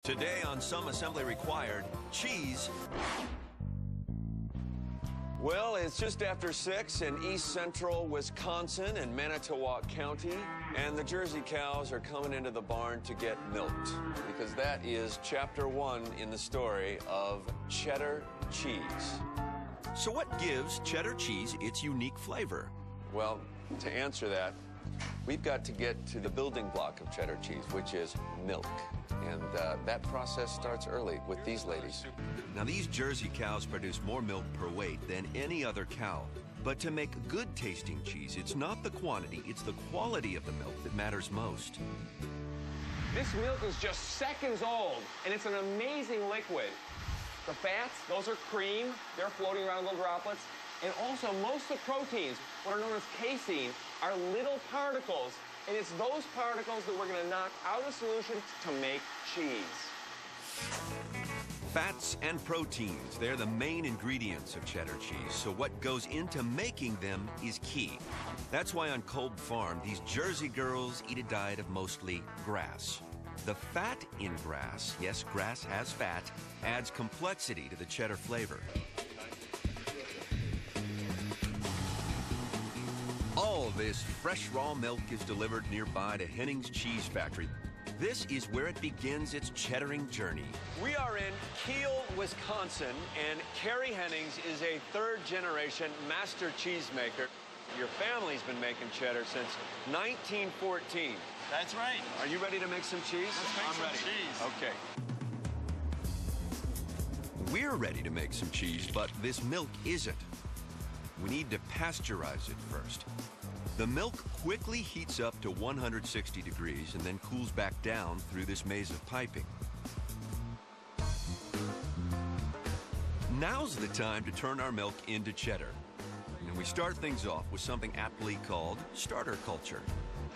Today on Some Assembly Required, cheese. Well, it's just after 6 in east central Wisconsin and Manitowoc County, and the Jersey cows are coming into the barn to get milked, because that is chapter 1 in the story of cheddar cheese. So what gives cheddar cheese its unique flavor? Well, to answer that, we've got to get to the building block of cheddar cheese, which is milk. And that process starts early with these ladies. Now, these Jersey cows produce more milk per weight than any other cow. But to make good-tasting cheese, it's not the quantity, it's the quality of the milk that matters most. This milk is just seconds old, and it's an amazing liquid. The fats, those are cream. They're floating around in little droplets. And also, most of the proteins, what are known as casein, are little particles. And it's those particles that we're going to knock out of solution to make cheese. Fats and proteins, they're the main ingredients of cheddar cheese, so what goes into making them is key. That's why on Kolb Farm, these Jersey girls eat a diet of mostly grass. The fat in grass, yes, grass has fat, adds complexity to the cheddar flavor. All this fresh raw milk is delivered nearby to Hennings Cheese Factory. This is where it begins its cheddaring journey. We are in Kiel, Wisconsin, and Carrie Hennings is a third-generation master cheesemaker. Your family's been making cheddar since 1914. That's right. Are you ready to make some cheese? Let's make I'm some ready. cheese. Okay. We're ready to make some cheese, but this milk isn't. We need to pasteurize it first. The milk quickly heats up to 160 degrees and then cools back down through this maze of piping. Now's the time to turn our milk into cheddar. And we start things off with something aptly called starter culture.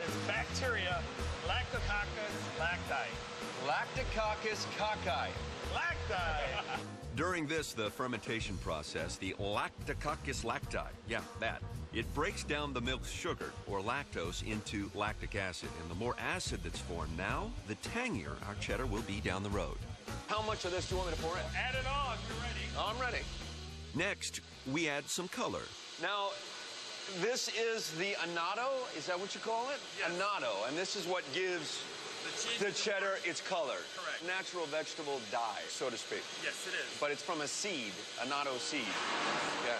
It's bacteria, Lactococcus lacti. Lactococcus cocci. Lacti! During this, the fermentation process, the Lactococcus lacti, yeah, that, it breaks down the milk's sugar, or lactose, into lactic acid. And the more acid that's formed now, the tangier our cheddar will be down the road. How much of this do you want me to pour in? Add it all if you're ready. I'm ready. Next, we add some color. Now, this is the annatto, is that what you call it? Yes. Annatto, and this is what gives the cheddar its color. Correct. Natural vegetable dye, so to speak. Yes, it is. But it's from a seed, annatto seed. Yeah.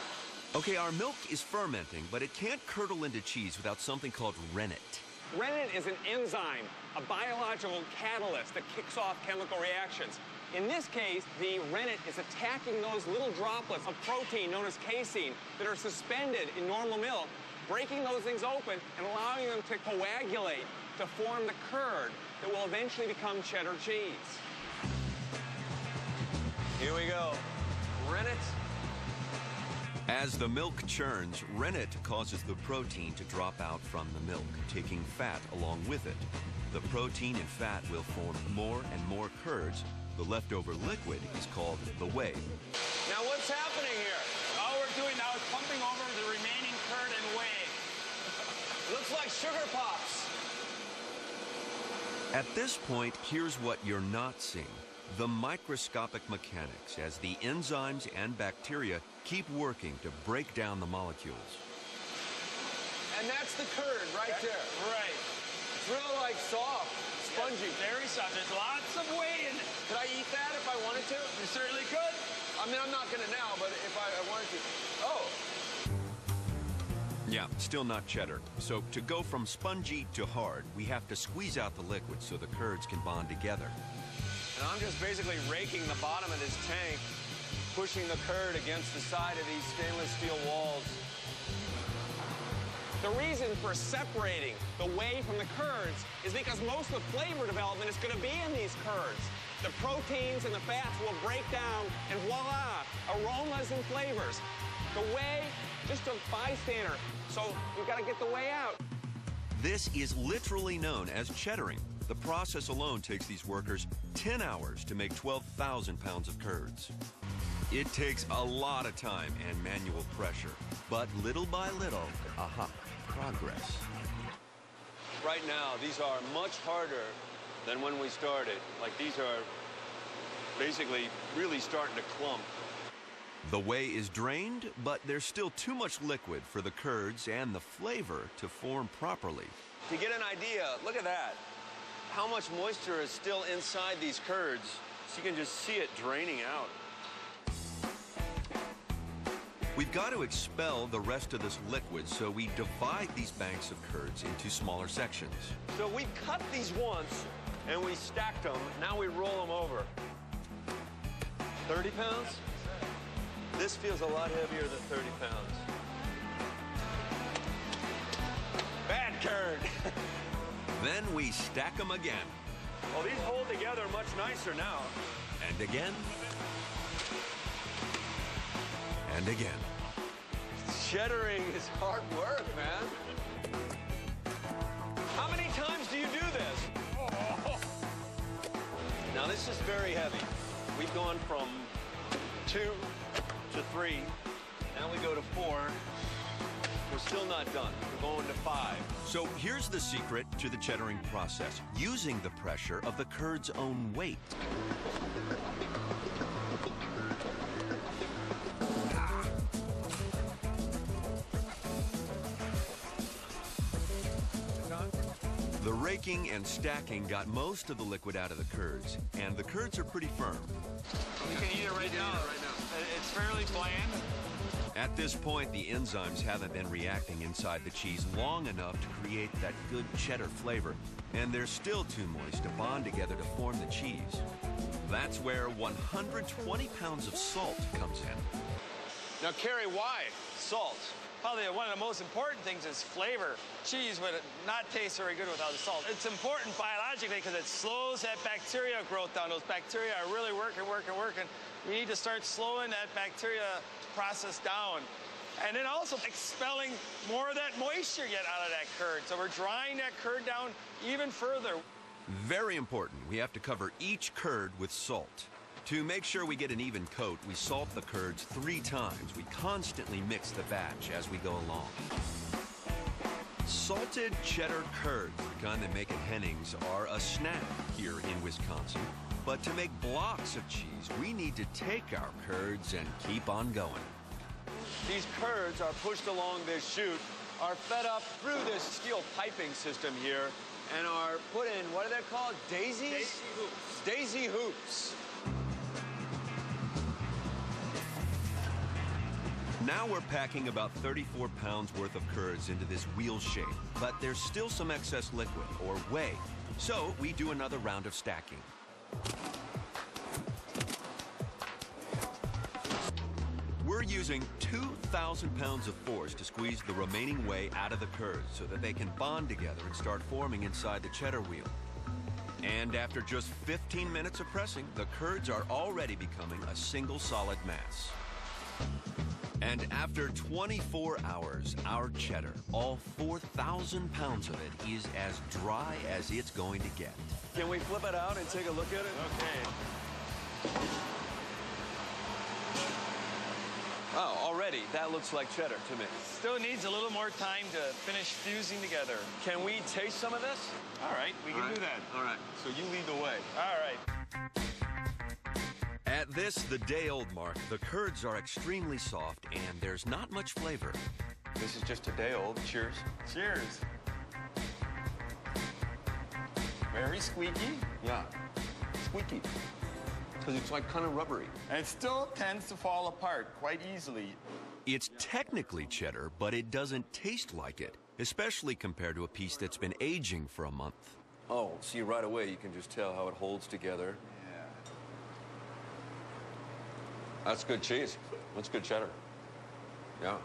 Okay, our milk is fermenting, but it can't curdle into cheese without something called rennet. Rennet is an enzyme, a biological catalyst that kicks off chemical reactions. In this case, the rennet is attacking those little droplets of protein known as casein that are suspended in normal milk, breaking those things open and allowing them to coagulate to form the curd that will eventually become cheddar cheese. Here we go. Rennet. As the milk churns, rennet causes the protein to drop out from the milk, taking fat along with it. The protein and fat will form more and more curds. The leftover liquid is called the whey. Now what's happening here? All we're doing now is pumping over the remaining curd and whey. Looks like sugar pops. At this point, here's what you're not seeing. The microscopic mechanics as the enzymes and bacteria keep working to break down the molecules. And that's the curd right there. Right. It's really like soft, spongy. Yes, very soft. There's lots of whey in it. Could I eat that if I wanted to? You certainly could. I mean, I'm not going to now, but if I wanted to. Oh. Yeah, still not cheddar. So to go from spongy to hard, we have to squeeze out the liquid so the curds can bond together. And I'm just basically raking the bottom of this tank, pushing the curd against the side of these stainless steel walls. The reason for separating the whey from the curds is because most of the flavor development is going to be in these curds. The proteins and the fats will break down, and voila, aromas and flavors. The whey, just a bystander, so you've got to get the whey out. This is literally known as cheddaring. The process alone takes these workers 10 hours to make 12,000 pounds of curds. It takes a lot of time and manual pressure, but little by little, progress. Right now, these are much harder than when we started. Like, these are basically really starting to clump. The whey is drained, but there's still too much liquid for the curds and the flavor to form properly. To get an idea, look at that. How much moisture is still inside these curds. So you can just see it draining out. We've got to expel the rest of this liquid, so we divide these banks of curds into smaller sections. So we cut these once, and we stacked them. Now we roll them over. 30 pounds? This feels a lot heavier than 30 pounds. Bad curd. Then we stack them again. Well, these hold together much nicer now. And again. And again. Cheddaring is hard work, man. How many times do you do this? Oh. Now, this is very heavy. We've gone from 2 to 3. Now we go to 4. We're still not done. We're going to 5. So here's the secret to the cheddaring process, using the pressure of the curd's own weight. The raking and stacking got most of the liquid out of the curds, and the curds are pretty firm. You can eat it right now. It's fairly bland. At this point, the enzymes haven't been reacting inside the cheese long enough to create that good cheddar flavor, and they're still too moist to bond together to form the cheese. That's where 120 pounds of salt comes in. Now, Carrie, why salt? Probably one of the most important things is flavor. Cheese would not taste very good without the salt. It's important biologically because it slows that bacteria growth down. Those bacteria are really working. We need to start slowing that bacteria process down. And then also expelling more of that moisture you get out of that curd. So we're drying that curd down even further. Very important. We have to cover each curd with salt. To make sure we get an even coat, we salt the curds 3 times. We constantly mix the batch as we go along. Salted cheddar curds, the kind they make at Hennings, are a snack here in Wisconsin. But to make blocks of cheese, we need to take our curds and keep on going. These curds are pushed along this chute, are fed up through this steel piping system here, and are put in, what are they called? Daisies? Daisy hoops. Daisy hoops. Now we're packing about 34 pounds worth of curds into this wheel shape, but there's still some excess liquid, or whey, so we do another round of stacking. We're using 2,000 pounds of force to squeeze the remaining whey out of the curds so that they can bond together and start forming inside the cheddar wheel. And after just 15 minutes of pressing, the curds are already becoming a single solid mass. And after 24 hours, our cheddar, all 4,000 pounds of it, is as dry as it's going to get. Can we flip it out and take a look at it? Okay. Oh, already, that looks like cheddar to me. Still needs a little more time to finish fusing together. Can we taste some of this? All right, we can do that. All right, so you lead the way. All right. At this, the day-old mark, the curds are extremely soft and there's not much flavor. This is just a day old. Cheers. Cheers. Very squeaky. Yeah, squeaky. Because it's like kind of rubbery. And it still tends to fall apart quite easily. It's technically cheddar, but it doesn't taste like it, especially compared to a piece that's been aging for a month. Oh, see, right away you can just tell how it holds together. Yeah. That's good cheese. That's good cheddar. Yeah.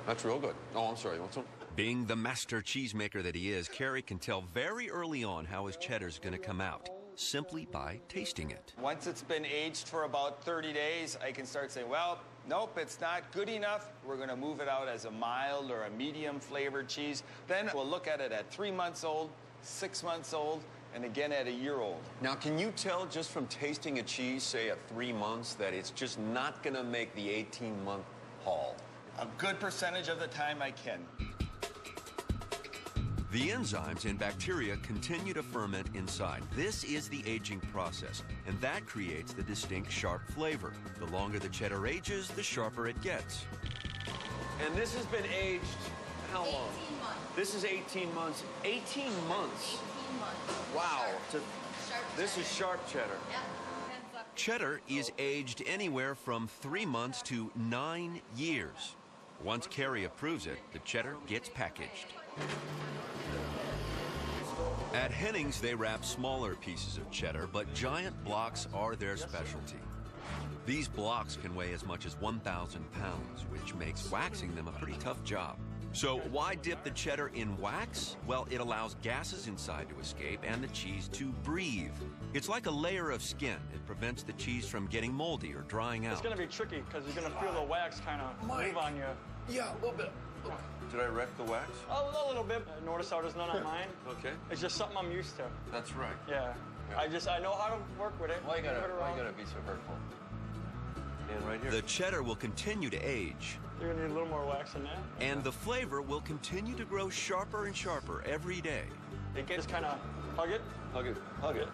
That's real good. Oh, I'm sorry. You want some? Being the master cheesemaker that he is, Carrie can tell very early on how his cheddar's going to come out, simply by tasting it. Once it's been aged for about 30 days, I can start saying, well, nope, it's not good enough. We're going to move it out as a mild or a medium flavored cheese. Then we'll look at it at 3 months old, 6 months old, and again at a year old. Now, can you tell just from tasting a cheese, say at 3 months, that it's just not going to make the 18-month haul? A good percentage of the time I can. The enzymes and bacteria continue to ferment inside. This is the aging process, and that creates the distinct sharp flavor. The longer the cheddar ages, the sharper it gets. And this has been aged how long? 18 months. This is 18 months. 18 months? 18 months. Wow. Sharp This is sharp cheddar. Yep. Cheddar is aged anywhere from 3 months to 9 years. Once Carrie approves it, the cheddar gets packaged. At Hennings, they wrap smaller pieces of cheddar, but giant blocks are their specialty. These blocks can weigh as much as 1,000 pounds, which makes waxing them a pretty tough job. So why dip the cheddar in wax? Well, it allows gases inside to escape and the cheese to breathe. It's like a layer of skin. It prevents the cheese from getting moldy or drying out. It's going to be tricky because you're going to feel the wax kind of move on you. Yeah, a little bit. Did I wreck the wax? Oh, a little bit. Notice how there's none on mine? Okay. It's just something I'm used to. That's right. Yeah. I know how to work with it. Why you Move it around. gotta be so hurtful? And right here. The cheddar will continue to age, You're going to need a little more wax than that. and the flavor will continue to grow sharper and sharper every day. It gets kind of hug it Hug it. Hug it.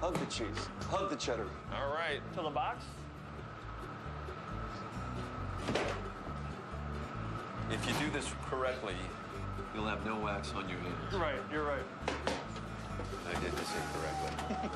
Hug the cheese. Hug the cheddar. All right. to the box. If you do this correctly, you'll have no wax on your hands. Right, you're right. I did this incorrectly.